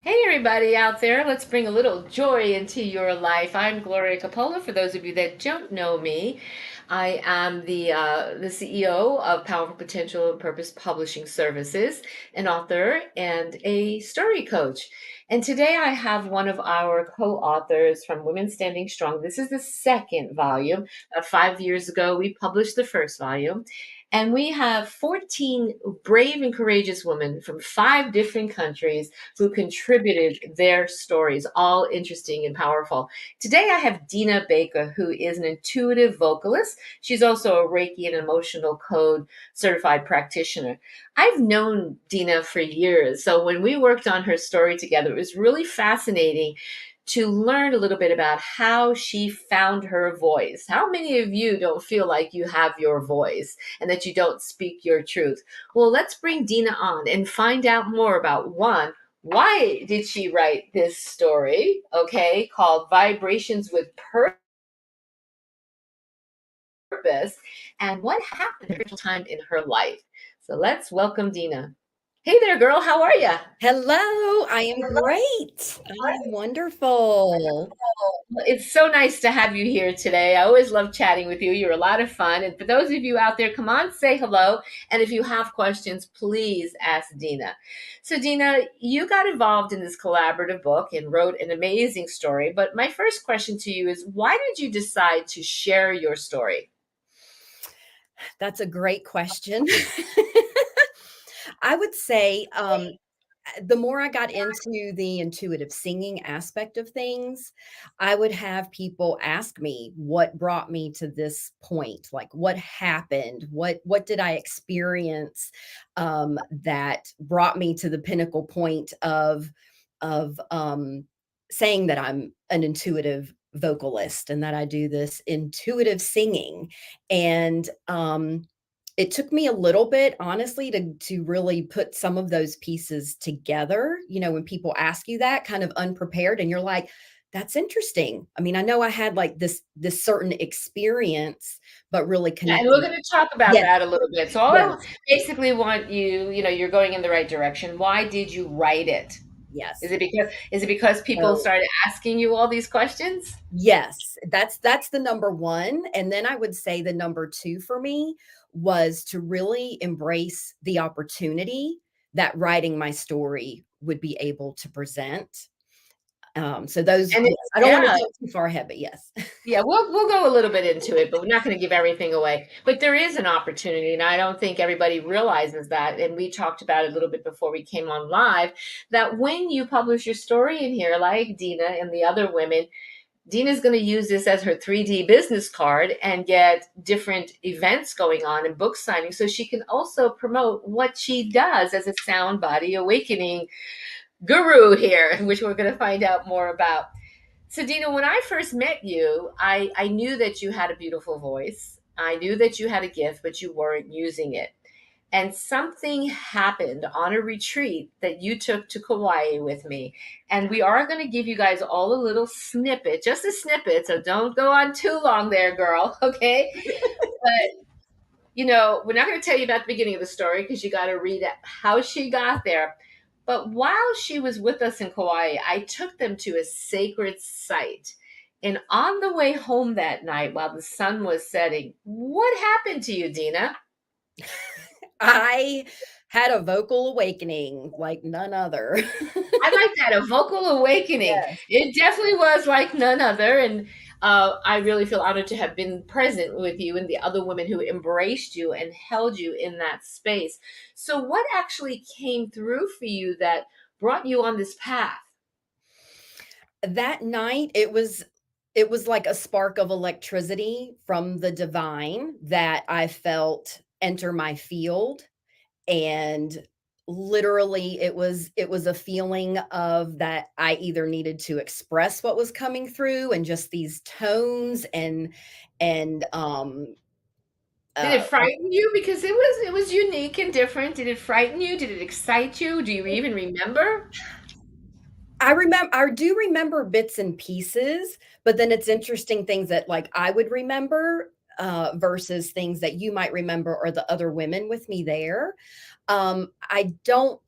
Hey, everybody out there. Let's bring a little joy into your life. I'm Gloria Coppola. For those of you that don't know me, I am the CEO of Powerful Potential and Purpose Publishing Services, an author and a story coach. And today I have one of our co-authors from Women Standing Strong. This is the second volume. 5 years ago, we published the first volume. And we have 14 brave and courageous women from 5 different countries who contributed their stories, all interesting and powerful. Today, I have Dina Baker, who is an intuitive vocalist. She's also a Reiki and emotional code certified practitioner. I've known Dina for years. So when we worked on her story together, it was really fascinating to learn a little bit about how she found her voice. How many of you don't feel like you have your voice and that you don't speak your truth? Well, let's bring Dina on and find out more about one, why did she write this story, okay, called Vibrations with Purpose, and what happened at a time in her life. So let's welcome Dina. Hey there, girl. How are you? Hello, I am great. I am wonderful. Well, it's so nice to have you here today. I always love chatting with you. You're a lot of fun. And for those of you out there, come on, say hello. And if you have questions, please ask Dina. So, Dina, you got involved in this collaborative book and wrote an amazing story. But my first question to you is why did you decide to share your story? That's a great question. I would say the more I got into the intuitive singing aspect of things, I would have people ask me what brought me to this point, like what happened, what did I experience that brought me to the pinnacle point of saying that I'm an intuitive vocalist and that I do this intuitive singing. And it took me a little bit, honestly, to really put some of those pieces together. You know, when people ask you that kind of unprepared and you're like, that's interesting. I mean, I know I had like this certain experience, but really Yeah, and we're connecting. going to talk about Yes, that a little bit. So I yes, basically want you, you're going in the right direction. Why did you write it? yes. Is it because people So started asking you all these questions? yes, that's the number 1, and then I would say the number 2 for me was to really embrace the opportunity that writing my story would be able to present. So those And yes, it's I don't wanna yeah, jump too far ahead, but yes. yeah, we'll go a little bit into it, but we're not going to give everything away. But there is an opportunity, and I don't think everybody realizes that. And we talked about it a little bit before we came on live, that when you publish your story in here, like Dina and the other women, Dina's going to use this as her 3D business card and get different events going on and book signings so she can also promote what she does as a sound body awakening guru here, which we're going to find out more about. So, Dina, when I first met you, I knew that you had a beautiful voice. I knew that you had a gift, but you weren't using it. And something happened on a retreat that you took to Kauai with me. And we are going to give you guys all a little snippet, just a snippet. So don't go on too long there, girl. Okay. But, we're not going to tell you about the beginning of the story because you got to read how she got there. But while she was with us in Kauai, I took them to a sacred site. And on the way home that night, while the sun was setting, what happened to you, Dina? I had a vocal awakening like none other. I like that, a vocal awakening. Yes. It definitely was like none other. And I really feel honored to have been present with you and the other women who embraced you and held you in that space. So, what actually came through for you that brought you on this path? That night, it was like a spark of electricity from the divine that I felt enter my field, and literally it was a feeling of that I either needed to express what was coming through and just these tones and Did it uh frighten you? Because it was unique and different. Did it frighten you? Did it excite you? Do you even remember? I do remember bits and pieces, but then it's interesting things that, like, I would remember, versus things that you might remember or the other women with me there. I don't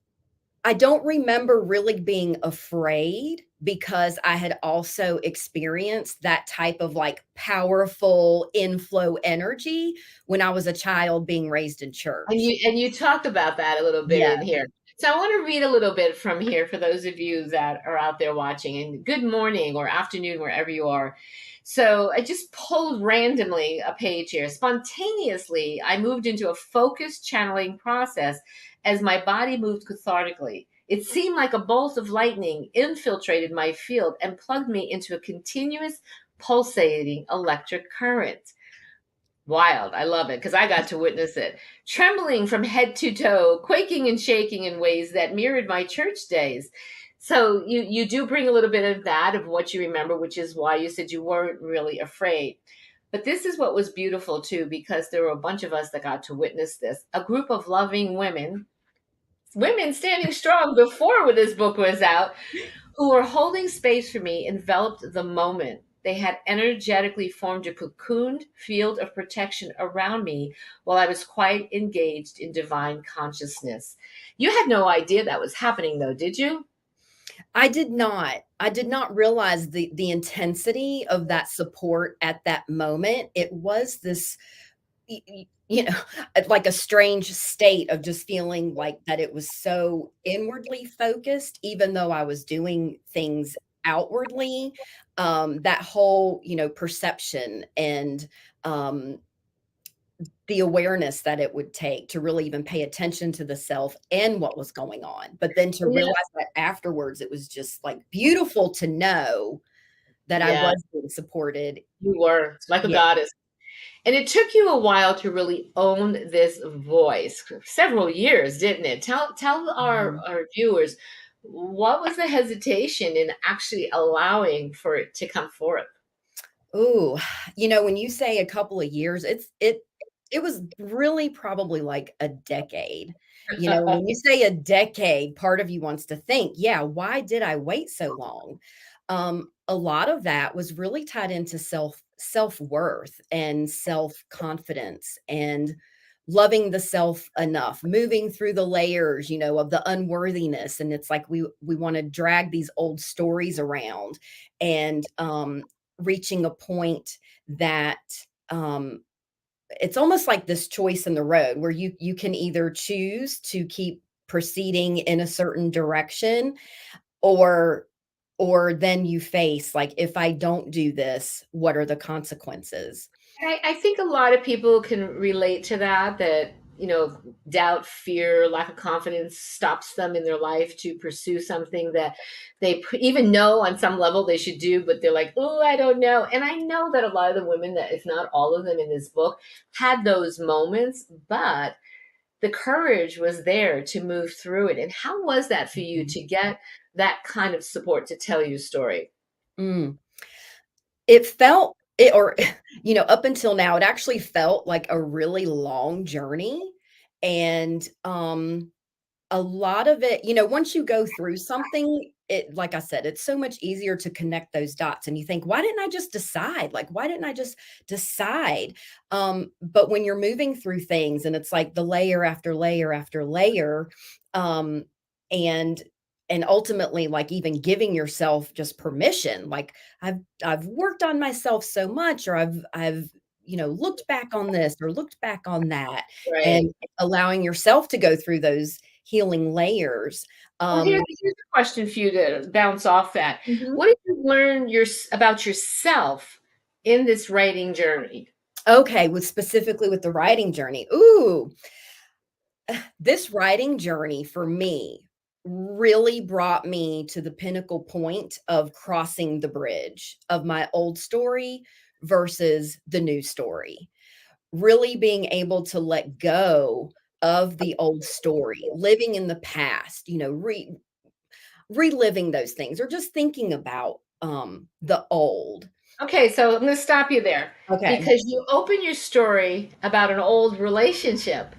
I don't remember really being afraid because I had also experienced that type of, like, powerful inflow energy when I was a child being raised in church. And you talk about that a little bit Yeah. in here. So I want to read a little bit from here for those of you that are out there watching. And good morning or afternoon wherever you are. So I just pulled randomly a page here. Spontaneously, I moved into a focused channeling process as my body moved cathartically. It seemed like a bolt of lightning infiltrated my field and plugged me into a continuous pulsating electric current. Wild. I love it because I got to witness it. Trembling from head to toe, quaking and shaking in ways that mirrored my church days. So you do bring a little bit of that of what you remember, which is why you said you weren't really afraid. But this is what was beautiful too, because there were a bunch of us that got to witness this. A group of loving women standing strong before this book was out, who were holding space for me, enveloped the moment. They had energetically formed a cocooned field of protection around me while I was quite engaged in divine consciousness. You had no idea that was happening, though, did you? I did not. I did not realize the intensity of that support at that moment. It was this you know, like a strange state of just feeling like that it was so inwardly focused, even though I was doing things outwardly. That whole, perception and the awareness that it would take to really even pay attention to the self and what was going on. But then to Yeah. realize that afterwards, it was just like beautiful to know that I Yeah, was being supported. you were like a Yeah. goddess. And it took you a while to really own this voice, several years, didn't it? Tell our viewers what was the hesitation in actually allowing for it to come forth? Ooh, when you say a couple of years, it was really probably like a decade. When you say a decade, part of you wants to think, "Yeah, why did I wait so long?" A lot of that was really tied into self-worth and self-confidence and loving the self enough, moving through the layers, of the unworthiness, and it's like we wanna drag these old stories around and, reaching a point that, um, it's almost like this choice in the road where you can either choose to keep proceeding in a certain direction or then you face, like, "If I don't do this, what are the consequences?" I think a lot of people can relate to that, doubt, fear, lack of confidence stops them in their life to pursue something that even know on some level they should do, but they're like, oh, I don't know. And I know that a lot of the women, that if not all of them in this book, had those moments, but the courage was there to move through it. And how was that for you Mhm. to get that kind of support to tell your story? Mm. It felt it or up until now, it actually felt like a really long journey, and, a lot of it once you go through something, it like I said, it's so much easier to connect those dots, and you think, "Why didn't I just decide? Like, why didn't I just decide?" But when you're moving through things and it's like the layer after layer after layer, um, and ultimately, like, even giving yourself just permission, like, I've worked on myself so much, or I've looked back on this or looked back on that, Right. and allowing yourself to go through those healing layers. Well, Um here's a question for you to bounce off that. Mhm. What did you learn about yourself in this writing journey? Okay, with specifically with the writing journey. Ooh, this writing journey for me really brought me to the pinnacle point of crossing the bridge of my old story versus the new story. Really being able to let go of the old story, living in the past, reliving those things or just thinking about, the old. Okay, so I'm going to stop you there Okay. because you open your story about an old relationship.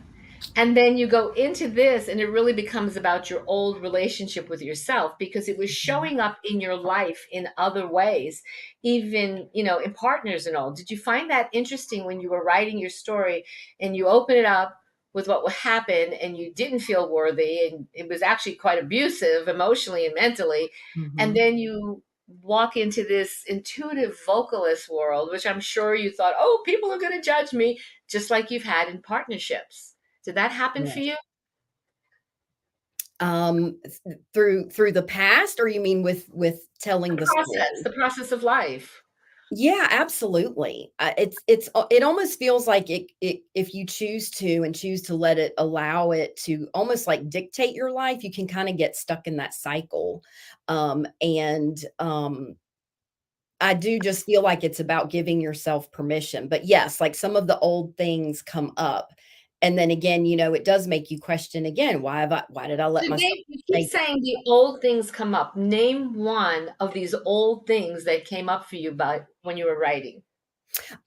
And then you go into this, and it really becomes about your old relationship with yourself because it was Mhm. showing up in your life in other ways, even, in partners and all. Did you find that interesting when you were writing your story and you open it up? with what would happen and you didn't feel worthy and it was actually quite abusive emotionally and mentally, and Mhm. then you walk into this intuitive vocalist world, which I'm sure you thought, oh, people are going to judge me, just like you've had in partnerships. Did that happen for Yes. you? Through the past, or you mean with telling the story? The process of life. Yeah, absolutely. It almost feels like it if you choose to and choose to let it allow it to almost like dictate your life, you can kinda get stuck in that cycle. I do just feel like it's about giving yourself permission. But yes, like some of the old things come up. And then again, it does make you question again, why did I So let myself you keep say. saying the old things come up. Name one of these old things that came up for you by when you were writing.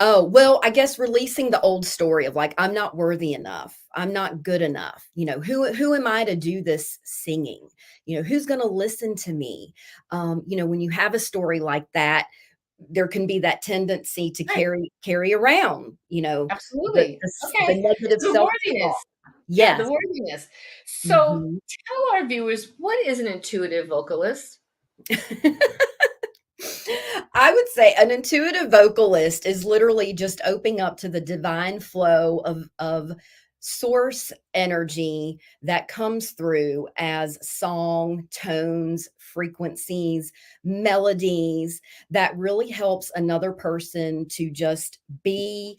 Oh, well, I guess releasing the old story of like, I'm not worthy enough. I'm not good enough. Who am I to do this singing? Who's going to listen to me? When you have a story like that, there can be that tendency to Right. carry around, Absolutely. the Okay. negative The self-talk. worthiness. Yeah, the Yes. worthiness. So Mhm. tell our viewers, what is an intuitive vocalist? I would say an intuitive vocalist is literally just opening up to the divine flow of source energy that comes through as song, tones, frequencies, melodies that really helps another person to just be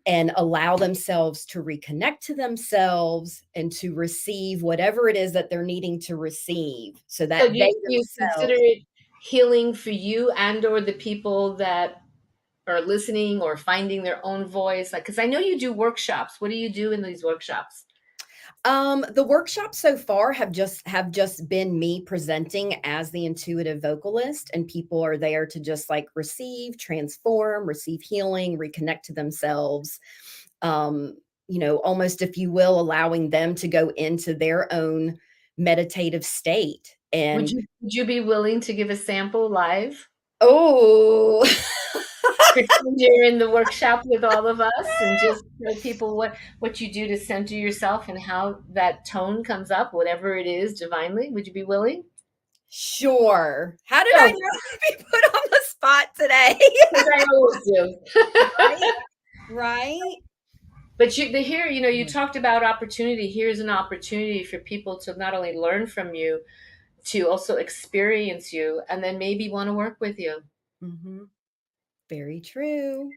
and allow themselves to reconnect to themselves and to receive whatever it is that they're needing to receive so So that do they you consider themselves. it healing for you and or the people that are listening or finding their own voice? Like, because I know you do workshops. What do you do in these workshops? The workshops so far have just been me presenting as the intuitive vocalist, and people are there to just like receive, transform, receive healing, reconnect to themselves. Almost if you will, allowing them to go into their own meditative state. And Would you be willing to give a sample live? oh, Pretend you're in the workshop with all of us and just show people what you do to center yourself and how that tone comes up, whatever it is, divinely. Would you be willing? sure. How did I Oh, know to be put on the spot today? because I always do. Right? Right? But here, you talked about opportunity. Here's an opportunity for people to not only learn from you, to also experience you, and then maybe want to work with you. Mhm. Very true.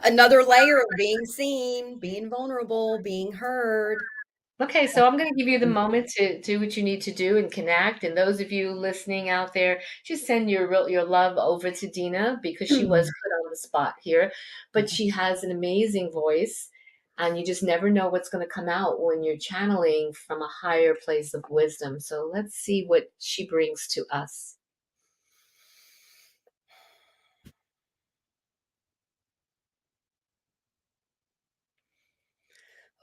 Another layer of being seen, being vulnerable, being heard. Okay, so I'm going to give you the Mm, moment to do what you need to do and connect. And those of you listening out there, just send your love over to Dina because she was put on the spot here, but she has an amazing voice, and you just never know what's going to come out when you're channeling from a higher place of wisdom. So let's see what she brings to us.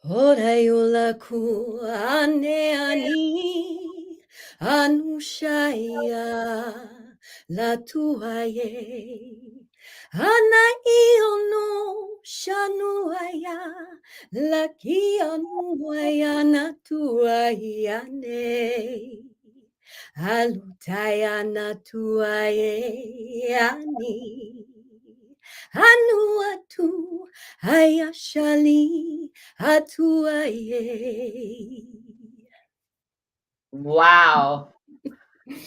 ほらよらくあねあに、あぬしゃや、らとわえ。あないよのしゃぬわや、らきやぬわやなとわやね。あるたやなとわえやに。あぬわと、あやしゃり。Hatuaye. Wow.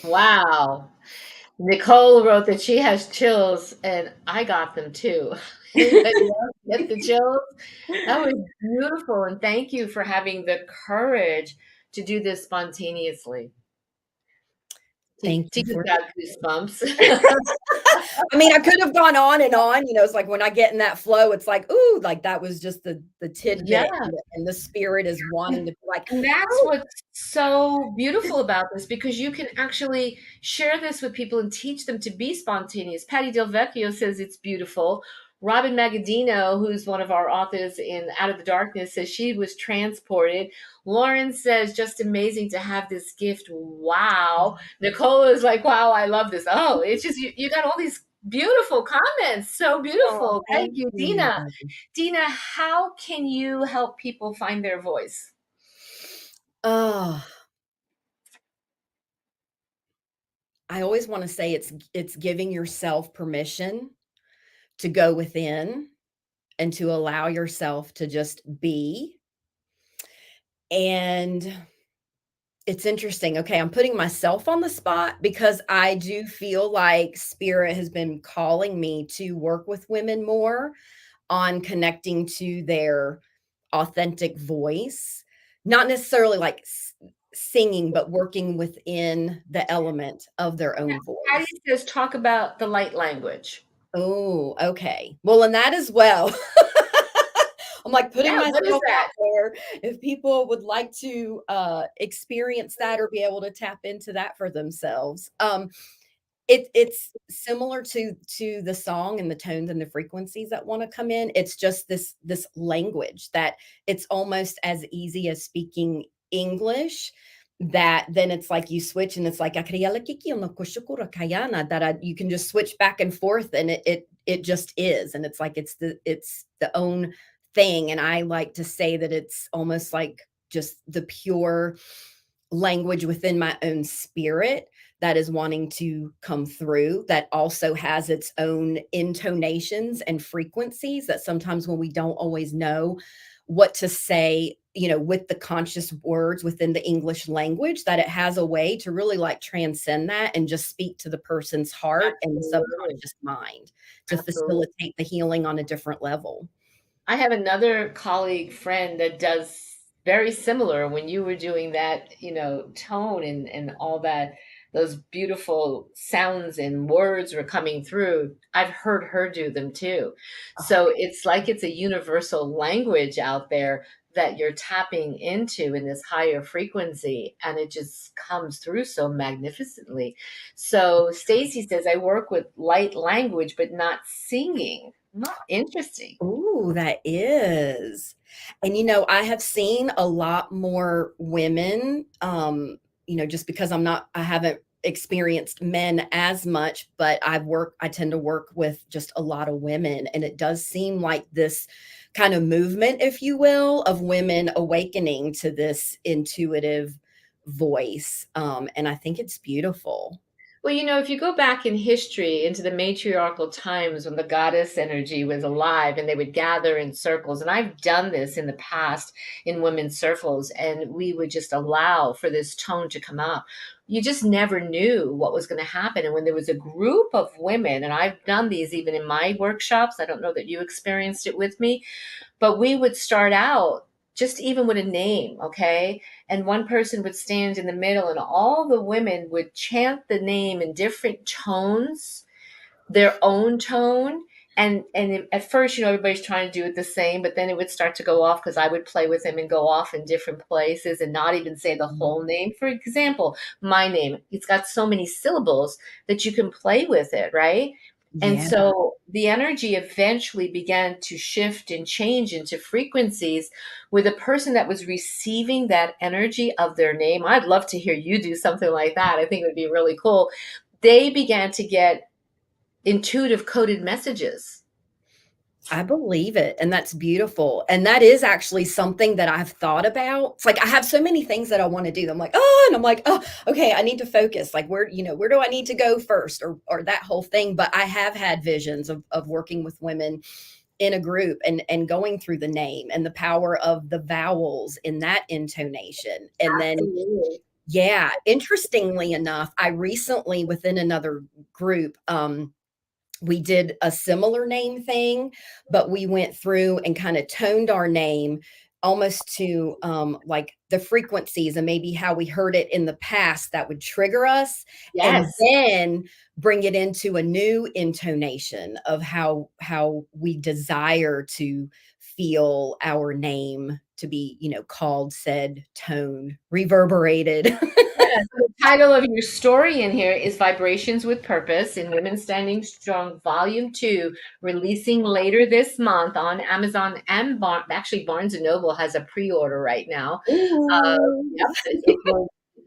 Wow. Nicole wrote that she has chills, and I got them too. Anybody else get the chills? That was beautiful, and thank you for having the courage to do this spontaneously. Thank you Tina's for. got goosebumps. I mean, I could have gone on and on. It's like when I get in that flow, it's like, ooh, like that was just the Yeah. tidbit, and the spirit is wanting to be like, And that's oh, what's so beautiful about this because you can actually share this with people and teach them to be spontaneous. Patty Del Vecchio says it's beautiful. Robin Magadino, who's one of our authors in Out of the Darkness, says she was transported. Lauren says just amazing to have this gift. Wow. Nicole is like, wow, I love this. Oh, it's just you got all these Beautiful comments. So Oh, beautiful. Thank thank you, you. Dina. Dina, how can you help people find their voice? Oh, I always wanna say it's giving yourself permission to go within and to allow yourself to just be, and it's interesting. Okay, I'm putting myself on the spot because I do feel like spirit has been calling me to work with women more on connecting to their authentic voice, not necessarily like singing, but working within the element of their Yeah. own Patty voice. says talk about the light language. Oh, okay. Well, and that as well. I'm like putting Yeah, what is myself that? out there if people would like to experience that or be able to tap into that for themselves. It's similar to the song and the tones and the frequencies that wanna come in. It's just this language that it's almost as easy as speaking English, that then it's like you switch and it's like, that you can just switch back and forth and it just is, and it's like it's the own thing, and I like to say that it's almost like just the pure language within my own spirit that is wanting to come through, that also has its own intonations and frequencies that sometimes when we don't always know what to say, with the conscious words within the English language, that it has a way to really like transcend that and just speak to the person's heart and the Absolutely. subconscious mind to Absolutely. facilitate the healing on a different level. I have another colleague friend that does very similar when you were doing that, tone and all that, those beautiful sounds and words were coming through. I've heard her do them too. So it's like it's a universal language out there that you're tapping into in this higher frequency, and it just comes through so magnificently. So Stacy says, I work with light language, but not singing. Not interesting. Ooh, that is. And, I have seen a lot more women, just because I haven't experienced men as much, but I tend to work with just a lot of women. And it does seem like this kind of movement, if you will, of women awakening to this intuitive voice. And I think it's beautiful. Well, if you go back in history into the matriarchal times when the goddess energy was alive and they would gather in circles, and I've done this in the past in women's circles, and we would just allow for this tone to come up. You just never knew what was going to happen. And when there was a group of women, and I've done these even in my workshops, I don't know that you experienced it with me, but we would start out just even with a name, okay? And one person would stand in the middle, and all the women would chant the name in different tones, their own tone. And at first, everybody's trying to do it the same, but then it would start to go off because I would play with them and go off in different places and not even say the whole name. For example, my name, it's got so many syllables that you can play with it, right? And Yeah, so the energy eventually began to shift and change into frequencies with a person that was receiving that energy of their name. I'd love to hear you do something like that. I think it would be really cool. They began to get intuitive coded messages. I believe it, and that's beautiful, and that is actually something that I've thought about. It's like I have so many things that I wanna do. I'm like, "Oh," and I'm like, "Oh, okay, I need to focus, like, where do I need to go first?" Or that whole thing, but I have had visions of working with women in a group and going through the name and the power of the vowels in that intonation, and then Absolutely. yeah, interestingly enough, I recently within another group, we did a similar name thing, but we went through and kind of toned our name almost to like the frequencies and maybe how we heard it in the past that would trigger us, and Yes. then bring it into a new intonation of how we desire to feel our name to be, called, said, toned, reverberated. Yes, the title of your story in here is Vibrations with Purpose in Women Standing Strong, Volume 2, releasing later this month on Amazon and actually Barnes& and Noble has a pre-order right now. Uh, Ooh. yep,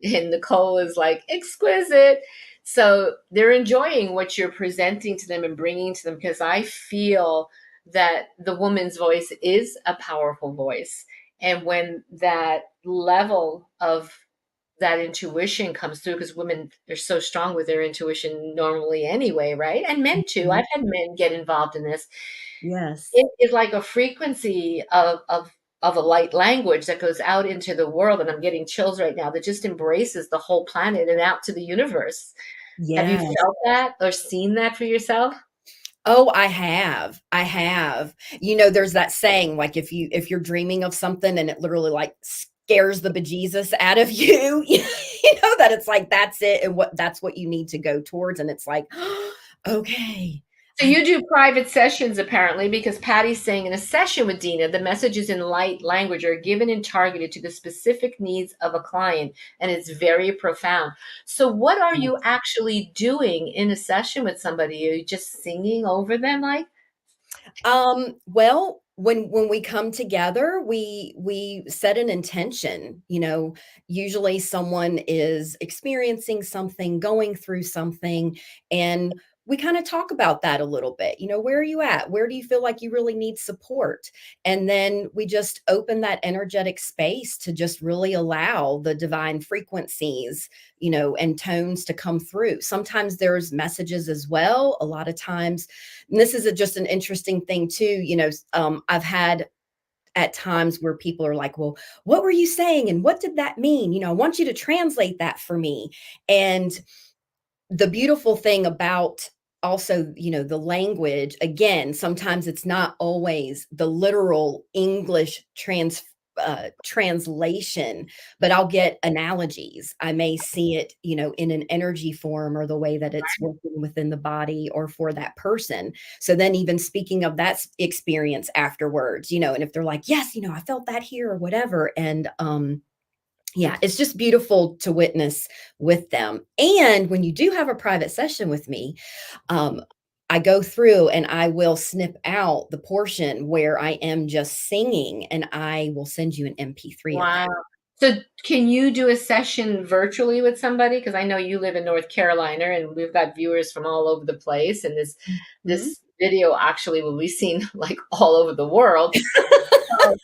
and Nicole is like, exquisite. So they're enjoying what you're presenting to them and bringing to them, because I feel that the woman's voice is a powerful voice. And when that level of that intuition comes through, because women are so strong with their intuition normally anyway, right? And men too. Mhm. I've had men get involved in this. Yes. It is like a frequency of a light language that goes out into the world, and I'm getting chills right now, that just embraces the whole planet and out to the universe. Have you Yes. felt that or seen that for yourself? Oh, I have. I have. There's that saying, like, if you're dreaming of something and it literally, like, scares the bejesus out of you, that it's like, that's it, and that's what you need to go towards, and it's like, "Okay, So I." you do private sessions apparently, because Patty's saying in a session with Dina, the messages in light language are given and targeted to the specific needs of a client, and it's very profound. So what are you actually doing in a session with somebody? Are you just singing over them like? Well, when we come together, we set an intention. Usually someone is experiencing something, going through something, and we kind of talk about that a little bit. Where are you at? Where do you feel like you really need support? And then we just open that energetic space to just really allow the divine frequencies, and tones to come through. Sometimes there's messages as well. A lot of times, and this is just an interesting thing too. I've had at times where people are like, well, what were you saying? And what did that mean? I want you to translate that for me. And the beautiful thing about also, the language, again, sometimes it's not always the literal English translation, but I'll get analogies. I may see it, in an energy form, or the way that it's working within the body or for that person. So then, even speaking of that experience afterwards, and if they're like, yes, I felt that here or whatever. And yeah, it's just beautiful to witness with them. And when you do have a private session with me, um, I go through and I will snip out the portion where I am just singing, and I will send you an MP3 of that. Wow. So can you do a session virtually with somebody? Because I know you live in North Carolina and we've got viewers from all over the place, and this Mhm. this video actually will be seen like all over the world. Um,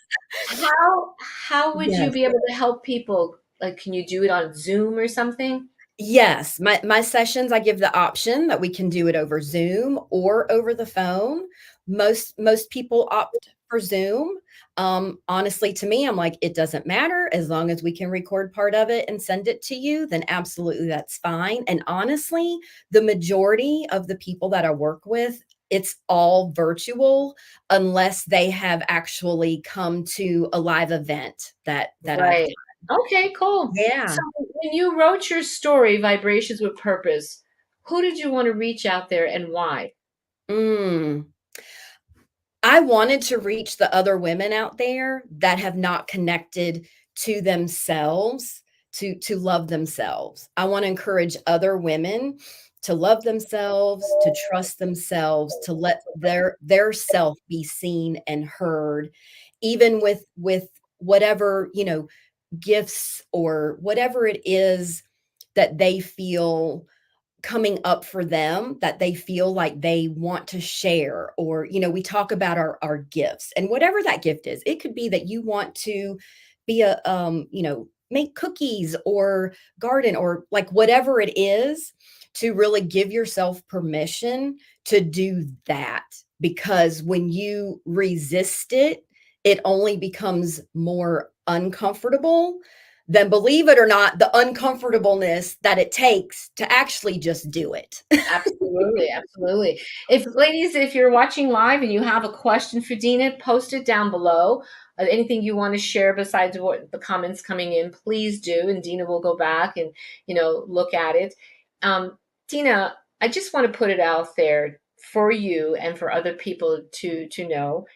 how would you Yes. be able to help people? Like, can you do it on Zoom or something? Yes, my sessions, I give the option that we can do it over Zoom or over the phone. Most people opt for Zoom. Honestly, to me, I'm like, it doesn't matter as long as we can record part of it and send it to you, then absolutely that's fine. And honestly, the majority of the people that I work with, it's all virtual unless they have actually come to a live event that I've Right. Okay, cool. So yeah. when you wrote your story, Vibrations with Purpose, who did you want to reach out there and why? Mm. I wanted to reach the other women out there that have not connected to themselves, to love themselves. I wanna encourage other women to love themselves, to trust themselves, to let their self be seen and heard, even with whatever, gifts or whatever it is that they feel coming up for them, that they feel like they want to share. Or we talk about our gifts, and whatever that gift is, it could be that you want to be a make cookies or garden, or like whatever it is, to really give yourself permission to do that. Because when you resist it, it only becomes more uncomfortable than, believe it or not, the uncomfortableness that it takes to actually just do it. Absolutely, absolutely. If ladies, if you're watching live and you have a question for Dina, post it down below. Anything you want to share besides what the comments coming in, please do, and Dina will go back and look at it. Um, Dina, I just want to put it out there for you and for other people to know.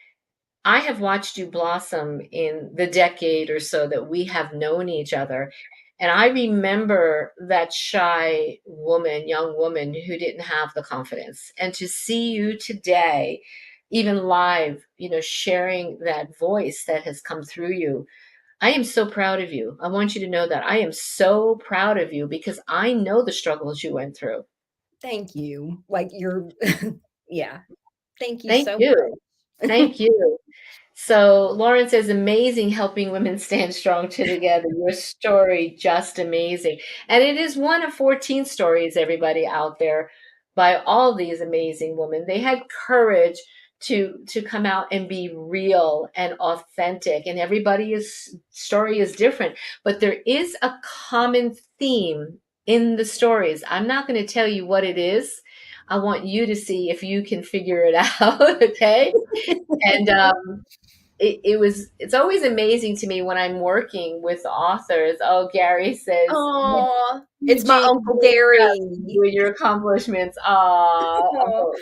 I have watched you blossom in the decade or so that we have known each other. And I remember that shy woman, young woman who didn't have the confidence. And to see you today, even live, sharing that voice that has come through you, I am so proud of you. I want you to know that I am so proud of you because I know the struggles you went through. Thank you. Like, you're yeah. Thank you Thank so you. much. Thank you. So Lauren says, amazing helping women stand strong together. Your story, just amazing. And it is one of 14 stories, everybody out there, by all these amazing women. They had courage to come out and be real and authentic. And everybody's story is different, but there is a common theme in the stories. I'm not going to tell you what it is. I want you to see if you can figure it out, okay? And it's always amazing to me when I'm working with authors. Oh, Gary says, Aw, it's my Eugene, Uncle yes, Gary. with your accomplishments. Ah, Aw. Uncle,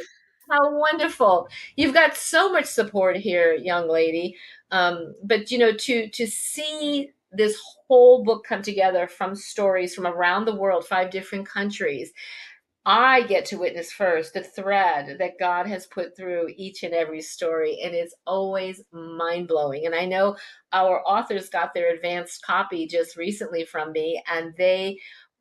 how wonderful. You've got so much support here, young lady. But to see this whole book come together from stories from around the world, 5 different countries, I get to witness first the thread that God has put through each and every story, and it's always mind blowing. And I know our authors got their advanced copy just recently from me, and they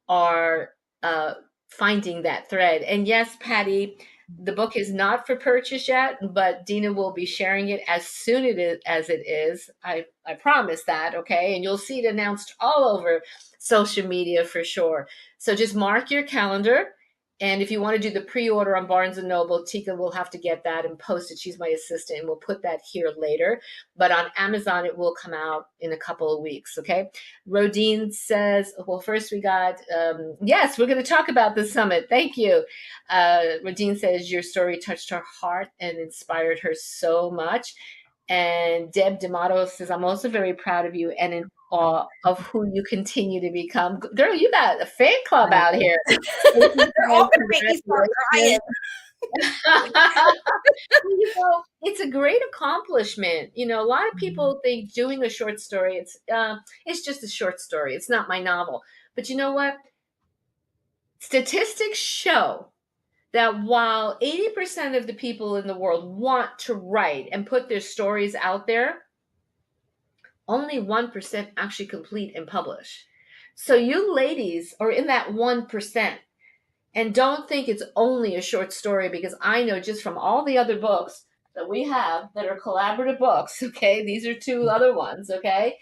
are uh, finding that thread. And yes, Patty, the book is not for purchase yet, but Dina will be sharing it as soon as it is. I promise that, okay? And you'll see it announced all over social media for sure. So just mark your calendar, and if you want to do the pre-order on Barnes and Noble, Tika will have to get that and post it. She's my assistant, and we'll put that here later. But on Amazon, it will come out in a couple of weeks. Okay. Rodine says, well, first we got, yes, we're going to talk about the summit. Thank you. Rodine says, your story touched her heart and inspired her so much. And Deb D'Amato says, I'm also very proud of you and in awe of who you continue to become. Girl, you got a fan club out here. Thank you, They're all Sam. gonna make me start crying. Congratulations. It's a great accomplishment. A lot of people think doing a short story, it's just a short story. It's not my novel. But you know what? Statistics show that while 80% of the people in the world want to write and put their stories out there, only 1% actually complete and publish. So you ladies are in that 1%. And don't think it's only a short story, because I know just from all the other books that we have that are collaborative books, okay? These are two other ones, okay?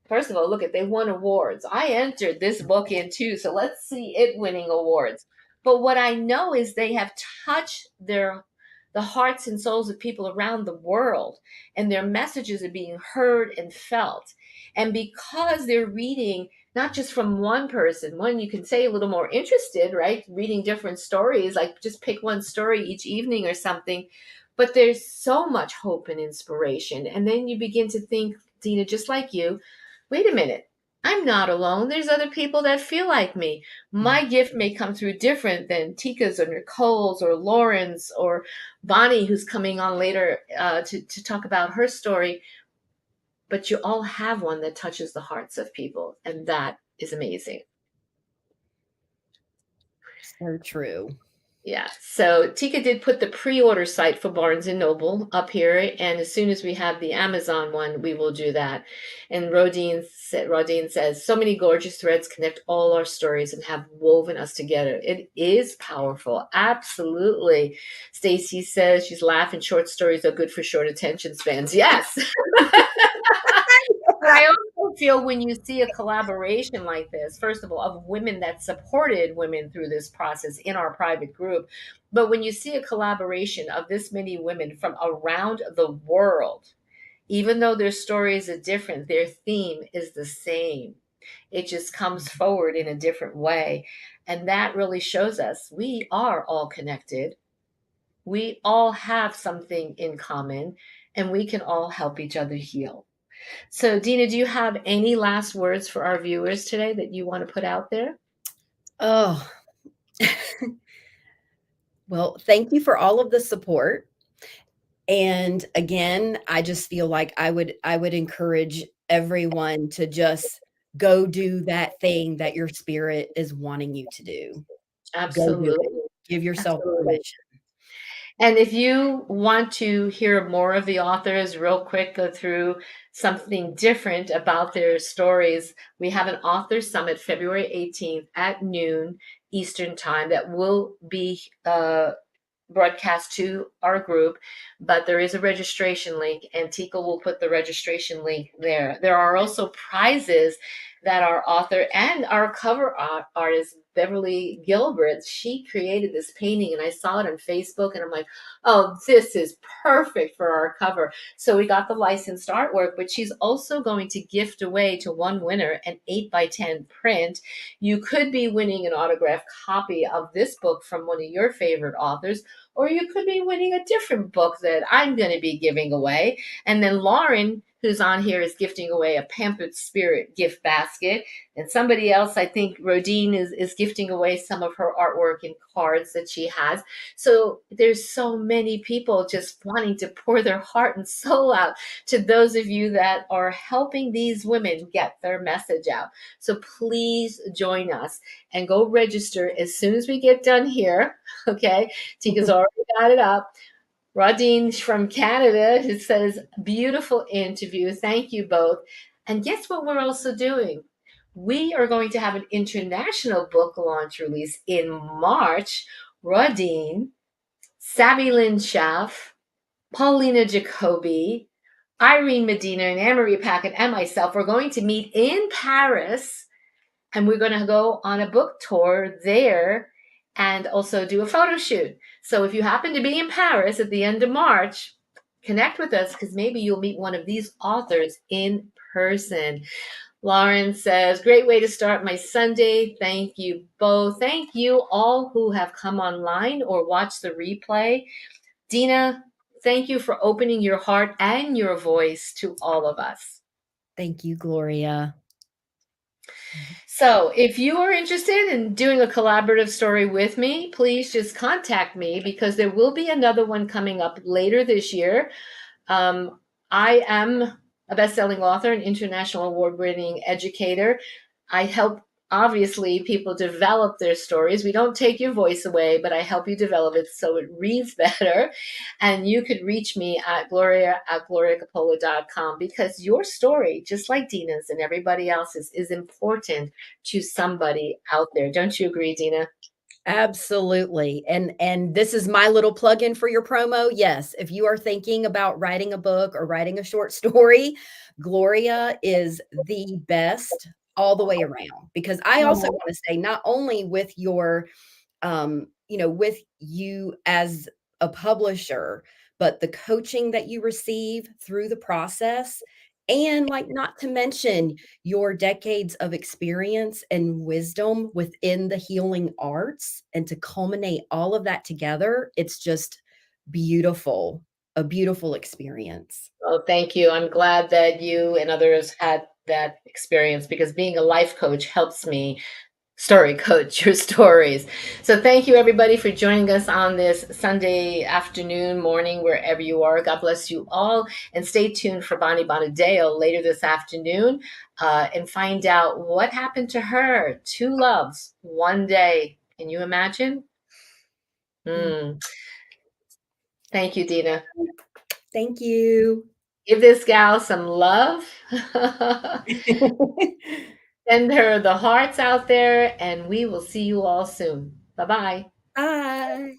First of all, look at, they won awards. I entered this book in too, so let's see it winning awards. But what I know is they have touched the hearts and souls of people around the world, and their messages are being heard and felt. And because they're reading not just from one person, one you can say a little more interested, right? Reading different stories, like just pick one story each evening or something. But there's so much hope and inspiration. And then you begin to think, Dina, just like you, wait a minute. I'm not alone. There's other people that feel like me. My gift may come through different than Tika's or Nicole's or Lauren's or Bonnie, who's coming on later to talk about her story. But you all have one that touches the hearts of people, and that is amazing. So true. Yeah. So Tika did put the pre-order site for Barnes and Noble up here, and as soon as we have the Amazon one, we will do that. And Rodine says, so many gorgeous threads connect all our stories and have woven us together. It is powerful. Absolutely. Stacy says she's laughing. Short stories are good for short attention spans. Yes. But I also feel when you see a collaboration like this, first of all, of women that supported women through this process in our private group, but when you see a collaboration of this many women from around the world, even though their stories are different, their theme is the same. It just comes forward in a different way. And that really shows us we are all connected. We all have something in common, and we can all help each other heal. So, Dina, do you have any last words for our viewers today that you want to put out there? Oh, well, thank you for all of the support. And again, I just feel like I would encourage everyone to just go do that thing that your spirit is wanting you to do. Go do it. Absolutely. Give yourself Absolutely. permission. And if you want to hear more of the authors, real quick, go through something different about their stories, we have an author summit February 18th at noon Eastern time that will be broadcast to our group, but there is a registration link, and Tika will put the registration link there. There are also prizes that our author and our cover artist, Beverly Gilbert, she created this painting, and I saw it on Facebook, and I'm like, oh, this is perfect for our cover. So we got the licensed artwork, but she's also going to gift away to one winner an 8 by 10 print. You could be winning an autographed copy of this book from one of your favorite authors, or you could be winning a different book that I'm going to be giving away. And then Lauren, who's on here, is gifting away a Pampered Spirit gift basket. And somebody else, I think Rodine, is gifting away some of her artwork and cards that she has. So there's so many people just wanting to pour their heart and soul out to those of you that are helping these women get their message out. So please join us and go register as soon as we get done here. Okay. Tika's already got it up. Rodine from Canada, who says, beautiful interview. Thank you both. And guess what we're also doing? We are going to have an international book launch release in March. Rodine, Savvy Lynn Schaff, Paulina Jacobi, Irene Medina, and Anne-Marie Packett, and myself are going to meet in Paris, and we're going to go on a book tour there and also do a photo shoot. So if you happen to be in Paris at the end of March, connect with us because maybe you'll meet one of these authors in person. Lauren says, great way to start my Sunday. Thank you both. Thank you all who have come online or watched the replay. Dina, thank you for opening your heart and your voice to all of us. Thank you, Gloria. So, if you are interested in doing a collaborative story with me, please just contact me because there will be another one coming up later this year. Um, I am a best-selling author and international award-winning educator. I help, obviously, people develop their stories. We don't take your voice away, but I help you develop it so it reads better. And you could reach me at gloria@gloriacoppola.com because your story, just like Dina's and everybody else's, is important to somebody out there. Don't you agree, Dina? Absolutely. And this is my little plug-in for your promo. Yes, if you are thinking about writing a book or writing a short story, Gloria is the best all the way around. Because I also Oh, want to say not only with your with you as a publisher, but the coaching that you receive through the process, and like not to mention your decades of experience and wisdom within the healing arts, and to culminate all of that together, it's just beautiful, a beautiful experience. well, thank you. I'm glad that you and others had that experience because being a life coach helps me story coach your stories. So thank you everybody for joining us on this Sunday afternoon, morning, wherever you are. God bless you all. And stay tuned for Bonnie Bonadeo later this afternoon and find out what happened to her. Two loves, one day. Can you imagine? Mm. Mm. Thank you, Dina. Thank you. Give this gal some love. Send her the hearts out there, and we will see you all soon. Bye bye. Bye.